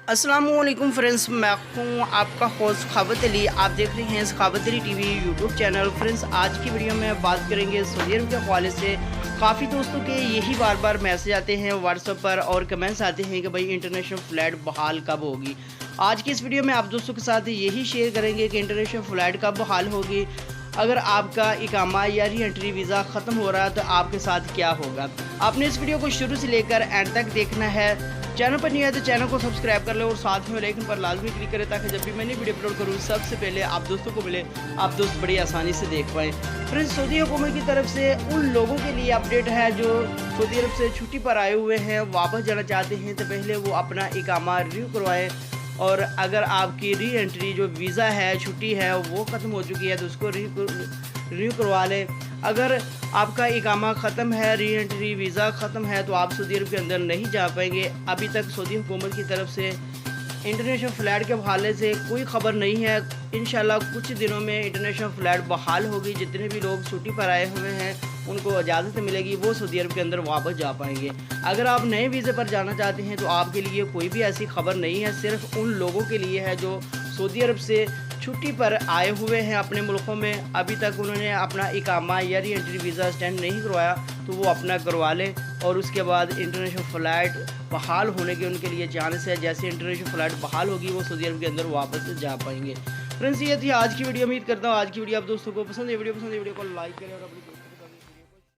अस्सलामुअलैकुम फ्रेंड्स, मैं हूँ आपका होस्ट सखावत अली। आप देख रहे हैं Sakhawat Ali TV YouTube channel. Friends, आज की वीडियो में बात करेंगे सऊदी अरब के हवाले से। काफ़ी दोस्तों के यही बार बार मैसेज आते हैं व्हाट्सएप पर और कमेंट्स आते हैं कि भाई इंटरनेशनल फ़्लाइट बहाल कब होगी। आज की इस वीडियो में आप दोस्तों के साथ यही शेयर करेंगे कि इंटरनेशनल फ़्लाइट कब बहाल होगी। अगर आपका इकामा या री एंट्री वीज़ा ख़त्म हो रहा है तो आपके साथ क्या होगा। आपने इस वीडियो को शुरू से लेकर एंड तक देखना है। चैनल पर नहीं है तो चैनल को सब्सक्राइब कर ले और साथ में लाइकन पर लाजमी क्लिक करें ताकि जब भी मैं नई वीडियो अपलोड करूँ सबसे पहले आप दोस्तों को मिले, आप दोस्त बड़ी आसानी से देख पाएँ। फ्रेंड्स, सऊदी हुकूमत की तरफ से उन लोगों के लिए अपडेट है जो सऊदी अरब से छुट्टी पर आए हुए हैं, वापस जाना चाहते हैं तो पहले वो अपना इकामा रिन्यू करवाएँ। और अगर आपकी री एंट्री जो वीज़ा है, छुट्टी है, वो ख़त्म हो चुकी है तो उसको रिन्यू करवा लें। अगर आपका इकामा ख़त्म है, री एंट्री वीज़ा ख़त्म है तो आप सऊदी अरब के अंदर नहीं जा पाएंगे। अभी तक सऊदी हुकूमत की तरफ से इंटरनेशनल फ़्लाइट के हवाले से कोई ख़बर नहीं है। इंशाल्लाह कुछ दिनों में इंटरनेशनल फ़्लाइट बहाल होगी। जितने भी लोग छुट्टी पर आए हुए हैं उनको इजाज़त मिलेगी, वो सऊदी अरब के अंदर वापस जा पाएंगे। अगर आप नए वीज़े पर जाना चाहते हैं तो आपके लिए कोई भी ऐसी खबर नहीं है, सिर्फ उन लोगों के लिए है जो सऊदी अरब से छुट्टी पर आए हुए हैं अपने मुल्कों में। अभी तक उन्होंने अपना इकामा या री एंट्री वीज़ा स्टैंड नहीं करवाया तो वो अपना करवा लें और उसके बाद इंटरनेशनल फ़्लाइट बहाल होने के उनके लिए चांस है। जैसे इंटरनेशनल फ़्लाइट बहाल होगी वो सऊदी अरब के अंदर वापस जा पाएंगे। फ्रेंड्स, ये थी आज की वीडियो। उम्मीद करता हूँ आज की वीडियो आप दोस्तों को पसंद है। वीडियो को लाइक करें और अपनी